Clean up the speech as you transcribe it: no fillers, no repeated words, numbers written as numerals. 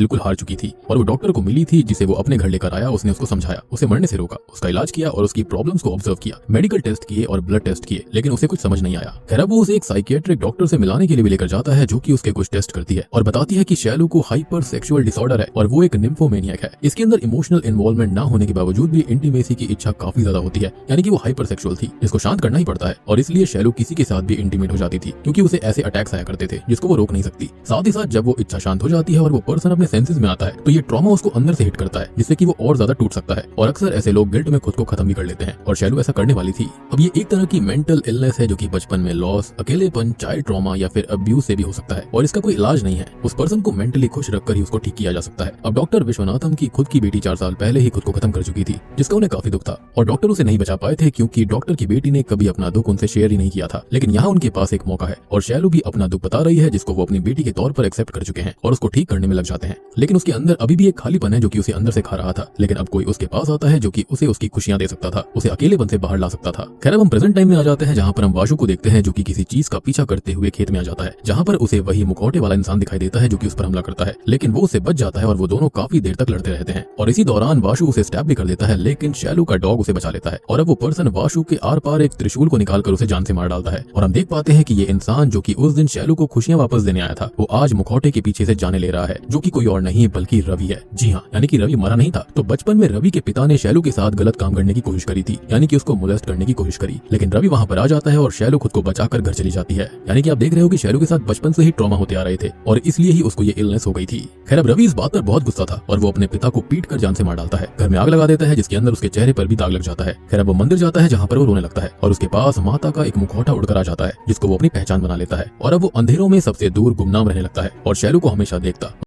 बिल्कुल हार चुकी थी और वो डॉक्टर को मिली थी, जिसे वो अपने घर लेकर आया। उसने उसको समझाया, उसे मरने से रोका, उसका इलाज किया और उसकी प्रॉब्लम्स को ऑब्जर्व किया। मेडिकल टेस्ट किए और ब्लड टेस्ट किए, लेकिन उसे कुछ समझ नहीं आया। खैर, अब वो उसे एक साइकियाट्रिक डॉक्टर से मिलाने के लिए भी लेकर जाता है, जो कि उसके कुछ टेस्ट करती है और बताती है कि शैलू को हाइपर सेक्सुअल डिसऑर्डर है और वो एक निम्फोमेनियक है। इसके अंदर इमोशनल इन्वॉल्वमेंट ना होने के बावजूद भी इंटीमेसी की इच्छा काफी ज्यादा होती है, यानी कि वो हाइपर सेक्सुअल थी, जिसको शांत करना ही पड़ता है। और इसलिए शैलू किसी के साथ भी इंटीमेट हो जाती थी, क्योंकि उसे ऐसे अटैक्स आया करते थे जिसको वो रोक नहीं सकती। साथ ही साथ जब वो इच्छा शांत हो जाती है और वो पर्सन अपने सेंसेस में आता है, तो ये ट्रॉमा उसको अंदर से हिट करता है, जिससे कि वो और ज्यादा टूट सकता है। और अक्सर ऐसे लोग गिल्ट में खुद को खत्म भी कर लेते हैं, और शैलू ऐसा करने वाली थी। अब ये एक तरह की मेंटल इलनेस है, जो कि बचपन में लॉस, अकेलेपन, चाइल्ड ट्रॉमा या फिर अब्यूज से भी हो सकता है, और इसका कोई इलाज नहीं है। उस पर्सन को मेंटली खुश रखकर ही उसको ठीक किया जा सकता है। अब डॉक्टर विश्वनाथम की खुद की बेटी 4 साल पहले ही खुद को खत्म कर चुकी थी, जिसका उन्हें काफी दुख था, और डॉक्टर उसे नहीं बचा पाए थे, क्योंकि डॉक्टर की बेटी ने कभी अपना दुख उनसे शेयर ही नहीं किया था। लेकिन यहाँ उनके पास एक मौका है, और शैलू भी अपना दुख बता रही है, जिसको वो अपनी बेटी के तौर पर एक्सेप्ट कर चुके हैं और उसको ठीक करने में लग जाते हैं। लेकिन उसके अंदर अभी भी एक खालीपन है, जो कि उसे अंदर से खा रहा था। लेकिन अब कोई उसके पास आता है जो कि उसे उसकी खुशियां दे सकता था, उसे अकेलेपन से बाहर ला सकता था। खैर, अब हम प्रेजेंट टाइम में आ जाते हैं, जहाँ पर हम वाशु को देखते हैं, जो कि किसी चीज का पीछा करते हुए खेत में आ जाता है, जहाँ पर उसे वही मुखौटे वाला इंसान दिखाई देता है, जो कि उस पर हमला करता है। लेकिन वो उससे बच जाता है और वो दोनों काफी देर तक लड़ते रहते हैं, और इसी दौरान वाशु उसे स्टैब भी कर देता है, लेकिन शैलू का डॉग उसे बचा लेता है। और अब वो पर्सन वाशु के आर पार एक त्रिशूल को निकालकर उसे जान से मार डालता है, और हम देख पाते हैं कि ये इंसान, जो कि उस दिन शैलू को खुशियां वापस देने आया था, वो आज मुखौटे के पीछे से जाने ले रहा है, जो कि कोई और नहीं बल्कि रवि है। जी हाँ, यानी कि रवि मरा नहीं था। तो बचपन में रवि के पिता ने शैलू के साथ गलत काम करने की कोशिश करी थी, यानी कि उसको मोलेस्ट करने की कोशिश करी, लेकिन रवि वहाँ पर आ जाता है और शैलू खुद को बचाकर घर चली जाती है। यानी कि आप देख रहे हो कि शैलू के साथ बचपन से ही ट्रॉमा होते आ रहे थे, और इसलिए ही उसको ये इलनेस हो गई थी। खैर, अब रवि इस बात पर बहुत गुस्सा था, और वो अपने पिता को पीट कर जान से मार डालता है, घर में आग लगा देता है, जिसके अंदर उसके चेहरे पर भी दाग लग जाता है। खैर, अब वो मंदिर जाता है, जहाँ पर वो रोने लगता है, और उसके पास माता का एक मुखौटा उड़कर आ जाता है, जिसको वो अपनी पहचान बना लेता है। और अब वो अंधेरों में सबसे दूर गुमनाम रहने लगता है और शैलू को हमेशा देखता